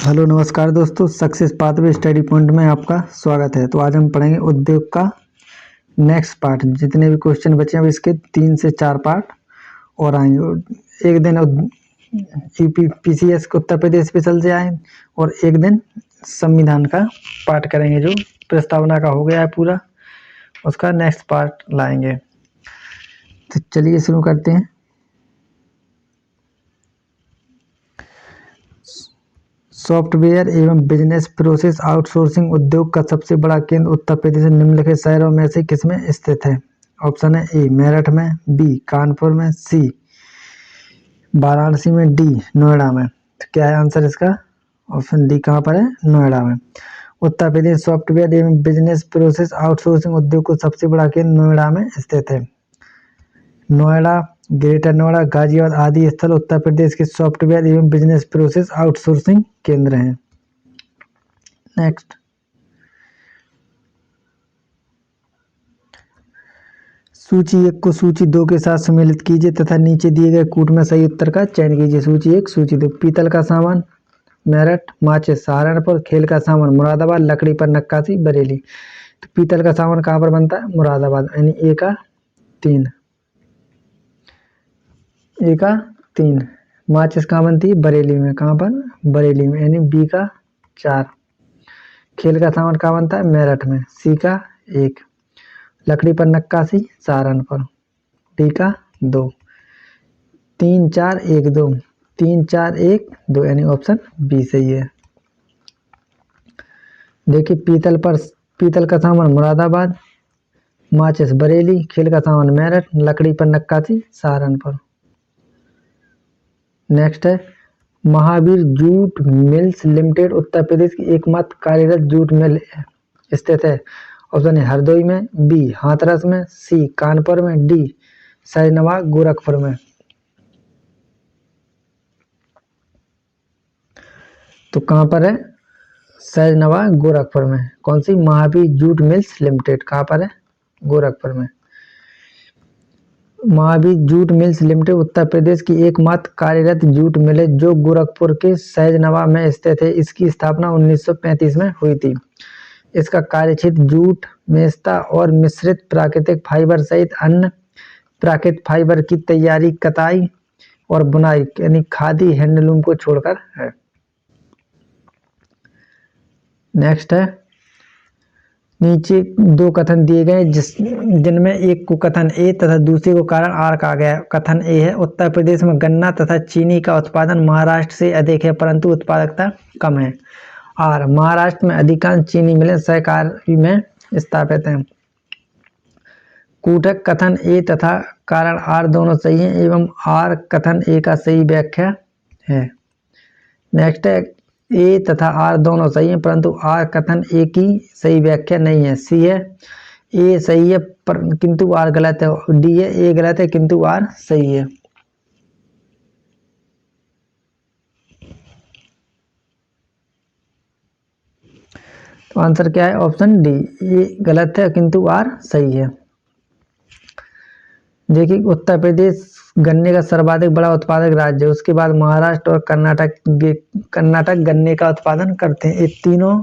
Hello नमस्कार दोस्तों, success pathway study point में आपका स्वागत है। तो आज हम पढ़ेंगे उद्योग का नेक्स्ट पार्ट। जितने भी क्वेश्चन बचे हैं इसके 3 से 4 पार्ट और आएंगे। एक दिन पीसीएस के उत्तर प्रदेश स्पेशल से आए और एक दिन संविधान का पार्ट करेंगे, जो प्रस्तावना का हो गया है पूरा, उसका नेक्स्ट पार्ट लाएंगे। तो चलिए शुरू करते हैं। सॉफ्टवेयर एवं बिजनेस प्रोसेस आउटसोर्सिंग उद्योग का सबसे बड़ा केंद्र उत्तर प्रदेश निम्नलिखित शहरों में से किसमें स्थित है? ऑप्शन है ए मेरठ में, बी कानपुर में, सी वाराणसी में, डी नोएडा में। तो क्या है आंसर इसका? ऑप्शन डी कहाँ पर है? नोएडा में। उत्तर प्रदेश सॉफ्टवेयर एवं बिजनेस प्रोसेस आउटसोर्सिंग उद्योग को सबसे बड़ा केंद्र नोएडा में स्थित है। नोएडा, ग्रेटर नोएडा, गाजियाबाद आदि स्थल उत्तर प्रदेश के सॉफ्टवेयर एवं बिजनेस प्रोसेस आउटसोर्सिंग केंद्र हैं। नेक्स्ट, सूची 1 को सूची 2 के साथ सम्मिलित कीजिए तथा नीचे दिए गए कूट में सही उत्तर का चयन कीजिए। सूची 1, सूची 2। पीतल का सामान मेरठ, माचिस सहारनपुर, खेल का सामान मुरादाबाद, लकड़ी पर नक्काशी बरेली। तो पीतल का सामान कहाँ पर बनता है? मुरादाबाद, यानी ए का 3। ए का 3। माचिस कहाँ बनती है? बरेली में। कहाँ पर? बरेली में, यानी बी का 4। खेल का सामान कहाँ बनता है? मेरठ में, सी का 1। लकड़ी पर नक्काशी सहारनपुर, डी का 2। 3 4 1 2, 3 4 1 2, यानी ऑप्शन बी सही है। देखिए, पीतल का सामान मुरादाबाद, माचिस बरेली, खेल का सामान मेरठ, लकड़ी पर नक्काशी सहारनपुर। नेक्स्ट है, Mahavir jute mills limited Uttar Pradesh की एकमात्र कार्यरत जूट मिल स्थित है। ऑप्शन है हरदोई में, बी हाथरस में, सी कानपुर में, डी सैजनवा गोरखपुर में। तो कहाँ पर है? सैजनवा गोरखपुर में। कौन सी? Mahavir jute mills limited. कहाँ पर है? गोरखपुर में। Mahavir jute mills limited Uttar Pradesh की एकमात्र कार्यरत जूट मिल है जो गोरखपुर के सैजनवा में स्थित है। इसकी स्थापना 1935 में हुई थी। इसका कार्यक्षेत्र जूट, मेस्ता और मिश्रित प्राकृतिक फाइबर सहित अन्य प्राकृतिक फाइबर की तैयारी, कताई और बुनाई यानी खादी हैंडलूम को छोड़कर है। नेक्स्ट है, नीचे 2 कथन दिए गए जिनमें एक को कथन ए तथा दूसरे को कारण आर कहा गया। कथन ए है, उत्तर प्रदेश में गन्ना तथा चीनी का उत्पादन महाराष्ट्र से अधिक है परंतु उत्पादकता कम है। आर, महाराष्ट्र में अधिकांश चीनी मिलें सहकारी में स्थापित हैं। कूटक कथन ए तथा कारण आर दोनों सही हैं एवं आर कथन ए का सही व्याख्या है। नेक्स्ट है, ए तथा आर दोनों सही हैं परंतु आर कथन ए की सही व्याख्या नहीं है। सी है, ए सही है किंतु आर गलत है। डी है, ए गलत है किंतु आर सही है। तो आंसर क्या है? ऑप्शन डी, ए गलत है किंतु आर सही है। देखिए, उत्तर प्रदेश गन्ने का सर्वाधिक बड़ा उत्पादक राज्य है। उसके बाद महाराष्ट्र और कर्नाटक गन्ने का उत्पादन करते हैं। ये तीनों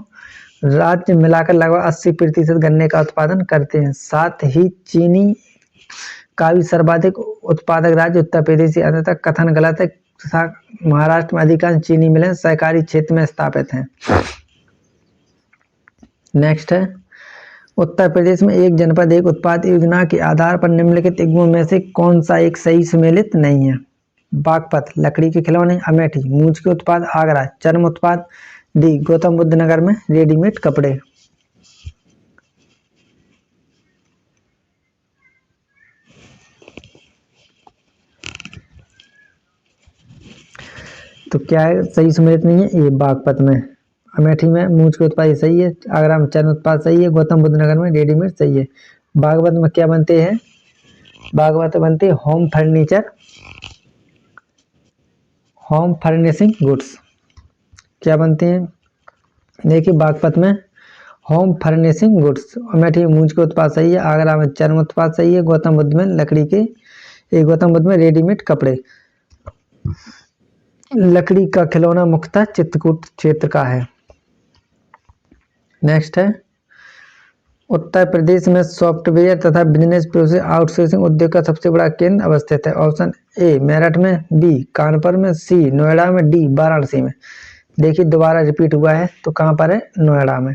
राज्य मिलाकर लगभग 80% गन्ने का उत्पादन करते हैं। साथ ही चीनी का भी सर्वाधिक उत्पादक राज्य उत्तर प्रदेश ही आता है। कथन गलत है तथा महाराष्ट्र में अधिकांश चीनी मिलें सहकारी क्षेत्र में स्थापित हैं। नेक्स्ट है, उत्तर प्रदेश में एक जनपद एक उत्पाद योजना के आधार पर निम्नलिखित इग्मों में से कौन सा एक सही सम्मिलित नहीं है? बागपत लकड़ी के खिलौने, अमेठी मूंज के उत्पाद, आगरा चर्म उत्पाद, डी गौतम बुद्ध नगर में रेडीमेड कपड़े। तो क्या है सही सम्मिलित नहीं है? ये बागपत में, अमेठी में मूंज के उत्पाद सही है, आगरा में चर्म उत्पाद सही है, गौतम बुद्ध नगर में रेडीमेड सही है। बागपत में क्या बनते हैं? बागपत बनते हैं home furniture, home furnishing goods. क्या बनते हैं? देखिए, बागपत में होम फर्निशिंग गुड्स, अमेठी में मूंज के उत्पाद सही है, आगरा में चर्म उत्पाद सही है, गौतम बुद्ध में लकड़ी के, गौतम बुद्ध में रेडीमेड कपड़े। लकड़ी का खिलौना मुख्यतः चित्रकूट क्षेत्र का है। नेक्स्ट है, उत्तर प्रदेश में सॉफ्टवेयर तथा बिजनेस प्रोसेस आउटसोर्सिंग उद्योग का सबसे बड़ा केंद्र अवस्थित है। ऑप्शन ए मेरठ में, बी कानपुर में, सी नोएडा में, डी वाराणसी में। देखिए दोबारा रिपीट हुआ है, तो कहाँ पर है? नोएडा में।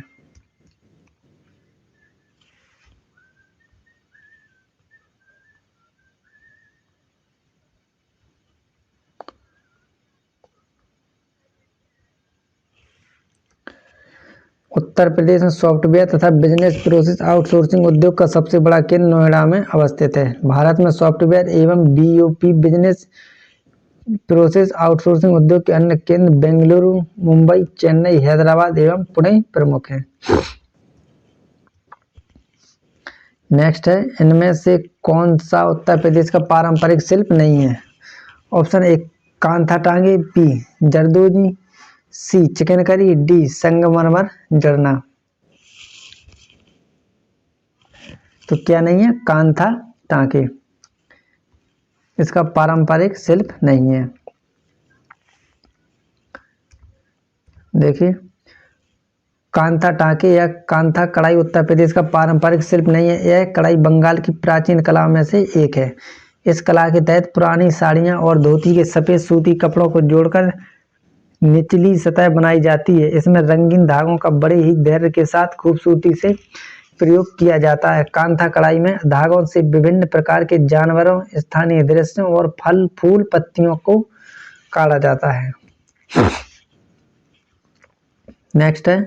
उत्तर प्रदेश में सॉफ्टवेयर तथा बिजनेस प्रोसेस आउटसोर्सिंग उद्योग का सबसे बड़ा केंद्र नोएडा में अवस्थित है। भारत में सॉफ्टवेयर एवं बीओपी बिजनेस प्रोसेस आउटसोर्सिंग उद्योग के अन्य केंद्र बेंगलुरु, मुंबई, चेन्नई, हैदराबाद एवं पुणे प्रमुख हैं। नेक्स्ट है, इनमें से कौन सा उत्तर प्रदेश का पारंपरिक शिल्प नहीं है? ऑप्शन ए कांथा टांगे, बी जरदोजी, सी चिकनकारी, डी संगमरमर जड़ना। तो क्या नहीं है? कांथा टांके इसका पारंपरिक शिल्प नहीं है। देखिए कांथा टांके या कांथा कढ़ाई उत्तर प्रदेश का पारंपरिक शिल्प नहीं है। यह कढ़ाई बंगाल की प्राचीन कला में से एक है। इस कला के तहत पुरानी साड़ियां और धोती के सफेद सूती कपड़ों को जोड़कर निचली सतह बनाई जाती है। इसमें रंगीन धागों का बड़े ही धैर्य के साथ खूबसूरती से प्रयोग किया जाता है। कांथा कढ़ाई में धागों से विभिन्न प्रकार के जानवरों, स्थानीय दृश्यों और फल फूल पत्तियों को काढ़ा जाता है। नेक्स्ट है,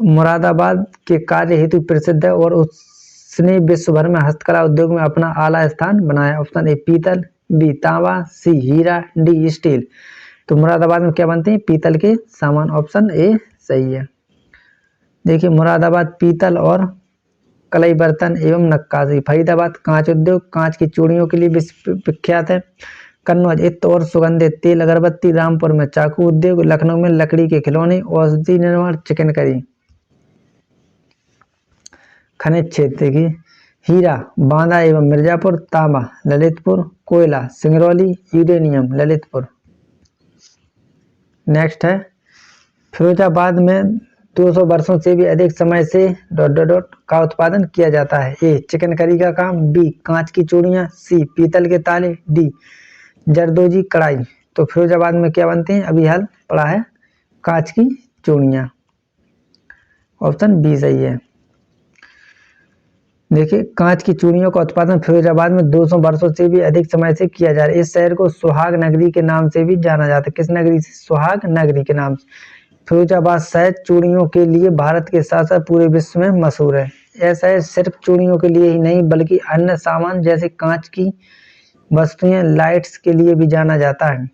मुरादाबाद के कार्य हेतु प्रसिद्ध है और उसने विश्व भर में हस्तकला उद्योग में अपना आला स्थान बनाया। ऑप्शन ए पीतल, बी तांबा, सी हीरा, डी स्टील। तो मुरादाबाद में क्या बनते हैं? पीतल के सामान। ऑप्शन ए सही है। देखिए मुरादाबाद पीतल और कलई बर्तन एवं नक्काशी। फरीदाबाद कांच उद्योग, कांच की चूड़ियों के लिए विश्व विख्यात है। कन्नौज इत्र और सुगंधित तेल अगरबत्ती। रामपुर में चाकू उद्योग। लखनऊ में लकड़ी के खिलौने, औषधि निर्माण, चिकनकारी। खनिज क्षेत्र की हीरा बांदा एवं मिर्जापुर, तांबा ललितपुर, कोयला सिंगरौली, यूरेनियम ललितपुर। नेक्स्ट है, फिरोजाबाद में 200 वर्षों से भी अधिक समय से ... का उत्पादन किया जाता है। ए चिकनकारी का काम, बी कांच की चूड़ियां, सी पीतल के ताले, डी जरदोजी कढ़ाई। तो फिरोजाबाद में क्या बनते हैं? अभी हाल पड़ा है कांच की चूड़ियां। ऑप्शन बी सही है। देखिए कांच की चूड़ियों का उत्पादन फिरोजाबाद में 200 वर्षों से भी अधिक समय से किया जा रहा है। इस शहर को सुहाग नगरी के नाम से भी जाना जाता है। किस नगरी से? सुहाग नगरी के नाम से। फिरोजाबाद शहर चूड़ियों के लिए भारत के साथ साथ पूरे विश्व में मशहूर है। यह शहर सिर्फ चूड़ियों के लिए ही नहीं बल्कि अन्य सामान जैसे कांच की वस्तुएं, लाइट्स के लिए भी जाना जाता है।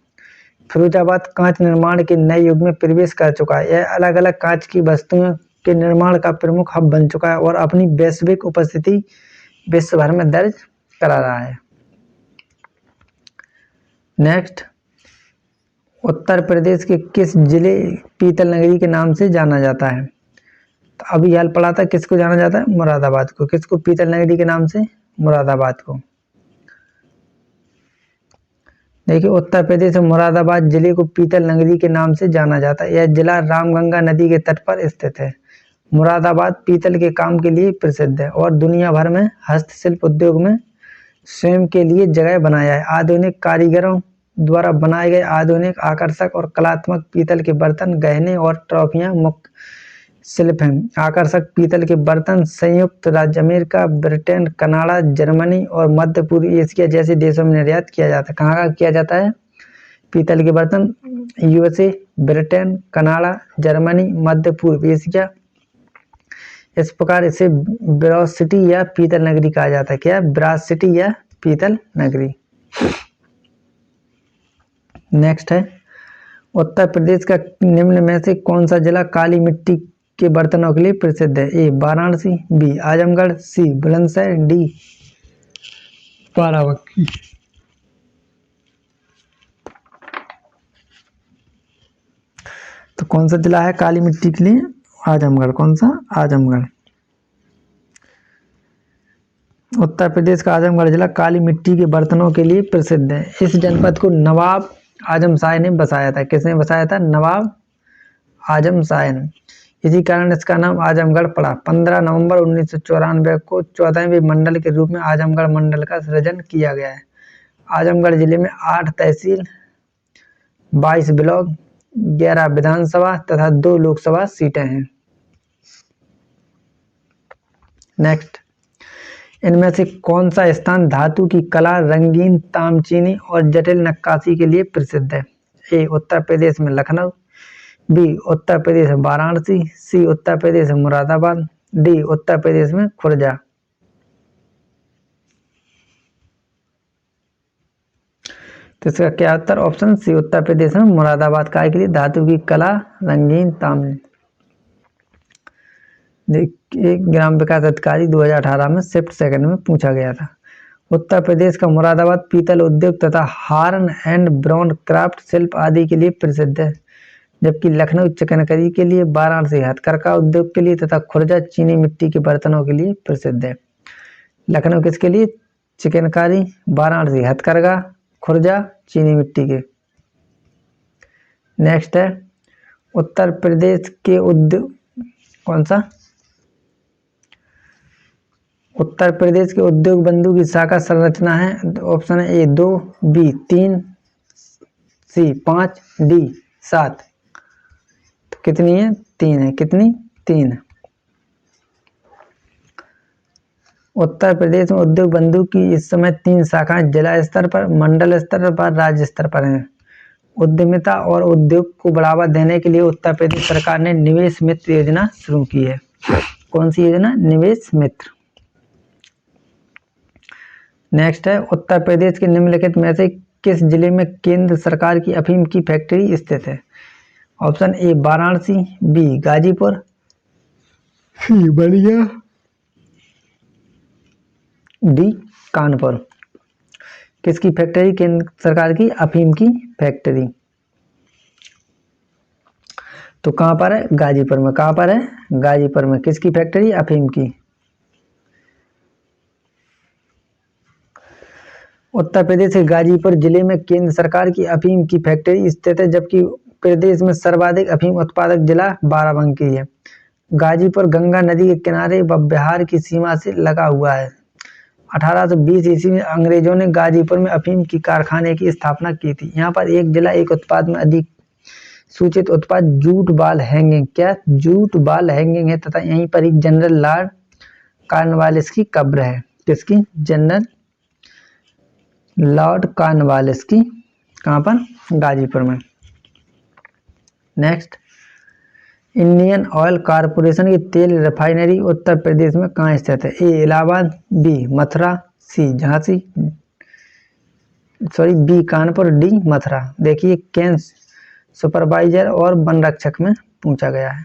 फिरोजाबाद कांच निर्माण के नए युग में प्रवेश कर चुका है। यह अलग अलग कांच की वस्तुओं के निर्माण का प्रमुख हब बन चुका है और अपनी वैश्विक उपस्थिति विश्व भर में दर्ज करा रहा है। नेक्स्ट, उत्तर प्रदेश के किस जिले पीतल नगरी के नाम से जाना जाता है? तो अभी हाल पड़ा था, किसको जाना जाता है? मुरादाबाद को। किसको? पीतल नगरी के नाम से मुरादाबाद को। देखिए उत्तर प्रदेश में मुरादाबाद जिले को पीतल नगरी के नाम से जाना जाता है। यह जिला रामगंगा नदी के तट पर स्थित है। मुरादाबाद पीतल के काम के लिए प्रसिद्ध है और दुनिया भर में हस्तशिल्प उद्योग में स्वयं के लिए जगह बनाया है। आधुनिक कारीगरों द्वारा बनाए गए आधुनिक, आकर्षक और कलात्मक पीतल के बर्तन, गहने और ट्रॉफियां मुख्य शिल्प हैं। आकर्षक पीतल के बर्तन संयुक्त राज्य अमेरिका, ब्रिटेन, कनाडा, जर्मनी और मध्य पूर्व एशिया जैसे देशों में निर्यात किया जाता है। कहाँ का किया जाता है पीतल के बर्तन? यूएसए, ब्रिटेन, कनाडा, जर्मनी, मध्य पूर्व एशिया। इस प्रकार इसे ब्रॉस सिटी या पीतल नगरी कहा जाता है। क्या? ब्रॉस सिटी या पीतल नगरी। नेक्स्ट है, उत्तर प्रदेश का निम्न में से कौन सा जिला काली मिट्टी के बर्तनों के लिए प्रसिद्ध है? ए वाराणसी, बी आजमगढ़, सी बुलंदशहर, डी बाराबंकी। तो कौन सा जिला है काली मिट्टी के लिए? आजमगढ़। कौन सा? आजमगढ़। उत्तर प्रदेश का आजमगढ़ जिला काली मिट्टी के बर्तनों के लिए प्रसिद्ध है। इस जनपद को नवाब आजम शाह ने बसाया था। किसने बसाया था? नवाब आजम शाह ने। इसी कारण इसका नाम आजमगढ़ पड़ा। 15 नवंबर 1994 को 14वें मंडल के रूप में आजमगढ़ मंडल का सृजन किया गया है। आजमगढ़ जिले में 8 तहसील, 22 ब्लॉक, 11 विधानसभा तथा 2 लोकसभा सीटें हैं। नेक्स्ट, इनमें से कौन सा स्थान धातु की कला, रंगीन तामचीनी और जटिल नक्काशी के लिए प्रसिद्ध है? ए उत्तर प्रदेश में लखनऊ, बी उत्तर प्रदेश में वाराणसी, सी उत्तर प्रदेश में मुरादाबाद, डी उत्तर प्रदेश में खुर्जा। तो इसका क्या उत्तर? ऑप्शन सी उत्तर प्रदेश में मुरादाबाद। काय के लिए? धातु की कला, रंगीन ताम। एक ग्राम विकास अधिकारी 2018 में शिफ्ट सेकंड में पूछा गया था। उत्तर प्रदेश का मुरादाबाद पीतल उद्योग तथा हार्न एंड ब्रॉन्ज क्राफ्ट शिल्प आदि के लिए प्रसिद्ध है, जबकि लखनऊ चिकनकारी के लिए, वाराणसी हथकरघा उद्योग के लिए तथा खुर्जा चीनी मिट्टी के बर्तनों के लिए प्रसिद्ध है। लखनऊ किसके लिए? चिकनकारी, वाराणसी हथकरघा, खुर्जा चीनी मिट्टी के। नेक्स्ट है, उत्तर प्रदेश के उद्योग कौन सा? उत्तर प्रदेश के उद्योग बंधु की शाखा संरचना है। ऑप्शन है ए 2, बी 3, सी 5, डी 7। तो कितनी है? 3 है। कितनी? 3। उत्तर प्रदेश में उद्योग बंधु की इस समय 3 शाखाएं जिला स्तर पर, मंडल स्तर पर, राज्य स्तर पर हैं। उद्यमिता और उद्योग को बढ़ावा देने के लिए उत्तर प्रदेश सरकार ने निवेश मित्र योजना शुरू की है। कौन सी योजना? निवेश मित्र। नेक्स्ट है, उत्तर प्रदेश के निम्नलिखित में से किस जिले में केंद्र सरकार की अफीम की फैक्ट्री स्थित है? Option A Varanasi, B Ghazipur, C Ballia, D Kanpur. किसकी फैक्ट्री? केंद्र सरकार की अफीम की फैक्ट्री। तो कहां पर है? गाजीपुर में। कहां पर है? गाजीपुर में। किसकी फैक्ट्री? अफीम की। उत्तर प्रदेश के गाजीपुर जिले में केंद्र सरकार की अफीम की फैक्ट्री स्थित है, जबकि प्रदेश में सर्वाधिक अफीम उत्पादक जिला बाराबंकी है। गाजीपुर गंगा नदी के किनारे व बिहार की सीमा से लगा हुआ है। 1820 ईस्वी में अंग्रेजों ने गाजीपुर में अफीम की कारखाने की स्थापना की थी। यहाँ पर एक जिला एक उत्पाद में अधिक सूचित उत्पाद जूट बाल हैंगिंग, क्या? जूट बाल हैंगिंग है, तथा यहीं पर एक जनरल लॉर्ड कॉर्नवालिस की कब्र है। किसकी? जनरल लॉर्ड कॉर्नवालिस की। कहाँ पर? गाजीपुर में। नेक्स्ट, इंडियन ऑयल कॉरपोरेशन की तेल रिफाइनरी उत्तर प्रदेश में कहाँ स्थित है? ए इलाहाबाद, बी मथुरा, सी झांसी, बी कानपुर, डी मथुरा। देखिए कैंस सुपरवाइजर और वन रक्षक में पूछा गया है।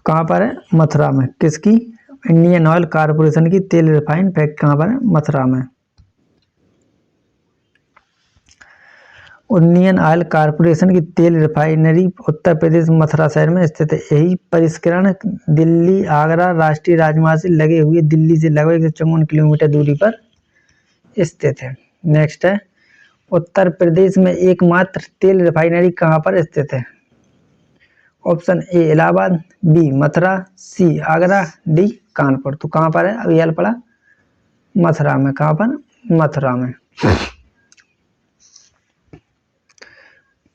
कहाँ पर है? मथुरा में। किसकी? इंडियन ऑयल कॉरपोरेशन की तेल रिफाइन फैक्ट्री कहाँ पर है? मथुरा में। इंडियन ऑयल कॉरपोरेशन की तेल रिफाइनरी उत्तर प्रदेश मथुरा शहर में स्थित है। यही परिष्करण दिल्ली आगरा राष्ट्रीय राजमार्ग से लगे हुए दिल्ली से लगभग 154 किलोमीटर दूरी पर स्थित है। नेक्स्ट है, उत्तर प्रदेश में एकमात्र तेल रिफाइनरी कहाँ पर स्थित है? Option A Allahabad, B Mathura, C Agra, D Kanpur. तो कहाँ पर है? अभी हल पड़ा मथुरा में। कहाँ पर? मथुरा में।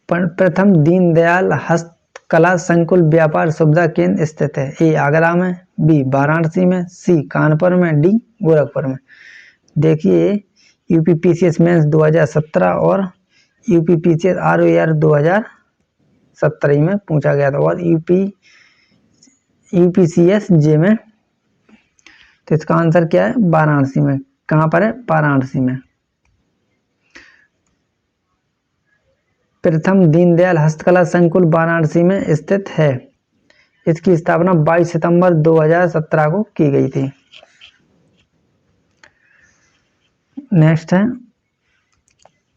प्रथम दीनदयाल हस्तकला संकुल व्यापार सुविधा केंद्र स्थित है। ए आगरा में, बी वाराणसी में, सी कानपुर में, डी गोरखपुर में। देखिए यूपीपीसीएस मेंस 2017 और यूपीपीसीएस आरओईआर 2017 में पूछा गया था, और यूपीसीएस जे में। तो इसका आंसर क्या है? वाराणसी में। कहाँ पर है? वाराणसी में। प्रथम दीनदयाल हस्तकला संकुल वाराणसी में स्थित है। इसकी स्थापना 22 सितंबर 2017 को की गई थी। नेक्स्ट है,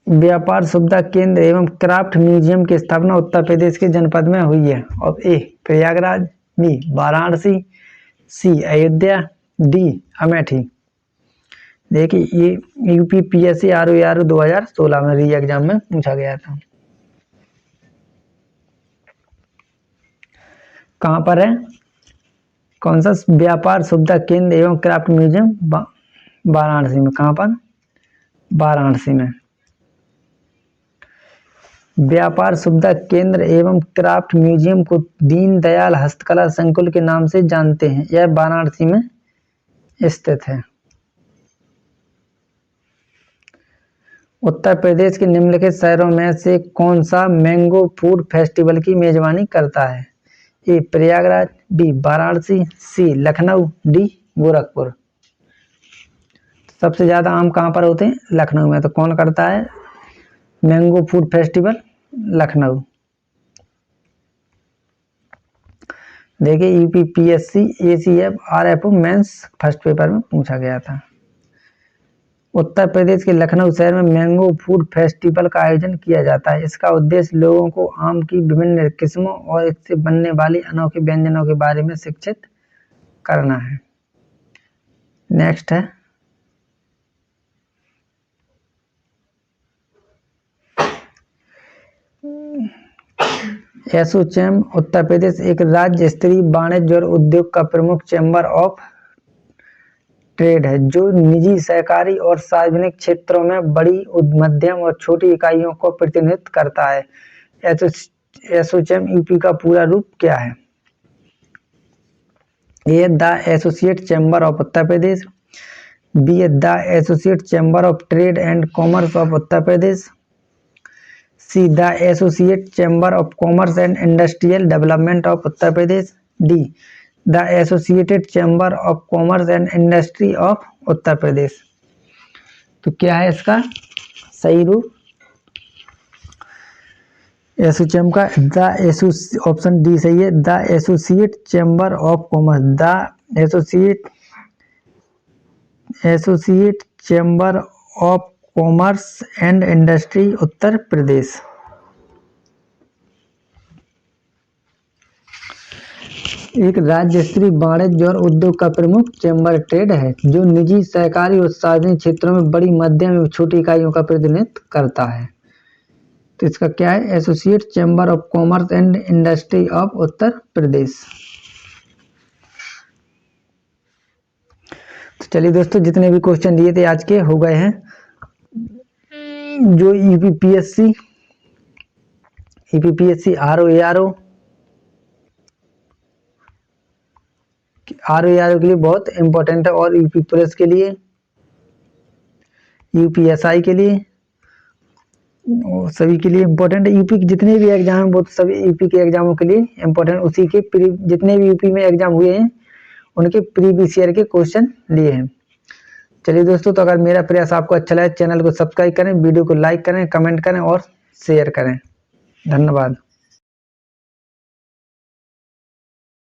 व्यापार सुविधा केंद्र एवं क्राफ्ट म्यूजियम की स्थापना उत्तर प्रदेश के जनपद में हुई है। और ए प्रयागराज, बी वाराणसी, सी अयोध्या, डी अमेठी। देखिए ये यूपीपीएससी आरओ 2016 में री एग्जाम में पूछा गया था। कहाँ पर है? कौन सा व्यापार सुविधा केंद्र एवं क्राफ्ट म्यूजियम? वाराणसी में। कहाँ पर? वाराणसी में। व्यापार सुविधा केंद्र एवं क्राफ्ट म्यूजियम को दीनदयाल हस्तकला संकुल के नाम से जानते हैं। यह वाराणसी में स्थित है। उत्तर प्रदेश के निम्नलिखित शहरों में से कौन सा मैंगो फूड फेस्टिवल की मेजबानी करता है? ए प्रयागराज, बी वाराणसी, सी लखनऊ, डी गोरखपुर। सबसे ज्यादा आम कहाँ पर होते हैं? लखनऊ में। तो कौन करता है मैंगो फूड फेस्टिवल? लखनऊ। देखिए UPPSC ACF RFO mains first paper में पूछा गया था। उत्तर प्रदेश के लखनऊ शहर में मैंगो फूड फेस्टिवल का आयोजन किया जाता है। इसका उद्देश्य लोगों को आम की विभिन्न किस्मों और इससे बनने वाली अनोखे व्यंजनों के बारे में शिक्षित करना है। नेक्स्ट है एसोचैम। उत्तर प्रदेश एक राज्य स्तरीय वाणिज्य और उद्योग का प्रमुख चैम्बर ऑफ ट्रेड है जो निजी, सहकारी और सार्वजनिक क्षेत्रों में बड़ी, मध्यम और छोटी इकाइयों को प्रतिनिधित्व करता है। एसोचैम यूपी का पूरा रूप क्या है? A the associate chamber of Uttar Pradesh, B the associate chamber of trade and commerce of Uttar Pradesh, C the associate chamber of commerce and industrial development of Uttar Pradesh, D the associated chamber of commerce and industry of Uttar Pradesh. तो क्या है इसका सही रूप? एसोचैम का option D सही है। The associate chamber of commerce, the associate chamber of commerce and industry Uttar Pradesh. एक राज्य स्तरीय वाणिज्य और उद्योग का प्रमुख चैम्बर ट्रेड है जो निजी, सहकारी और सार्वजनिक क्षेत्रों में बड़ी, मध्यम एवं छोटी इकाइयों का प्रतिनिधित्व करता है। तो इसका क्या है? Associate chamber of commerce and industry of Uttar Pradesh. तो चलिए दोस्तों, जितने भी क्वेश्चन दिए थे आज के हो गए हैं। जो यूपीपीएससी आरओ के लिए बहुत इंपॉर्टेंट है और यूपी पुलिस के लिए, यूपीएसआई के लिए, सभी के लिए इंपॉर्टेंट है। यूपी के जितने भी एग्जाम हैं वो सभी यूपी के एग्जामों के लिए इंपॉर्टेंट। उसी के जितने भी यूपी में एग्जाम हुए हैं उनके प्रीवियस ईयर के क्वेश्चन लिए हैं। चलिए दोस्तों, तो अगर मेरा प्रयास आपको अच्छा लगे चैनल को सब्सक्राइब करें, वीडियो को लाइक करें, कमेंट करें और शेयर करें। धन्यवाद।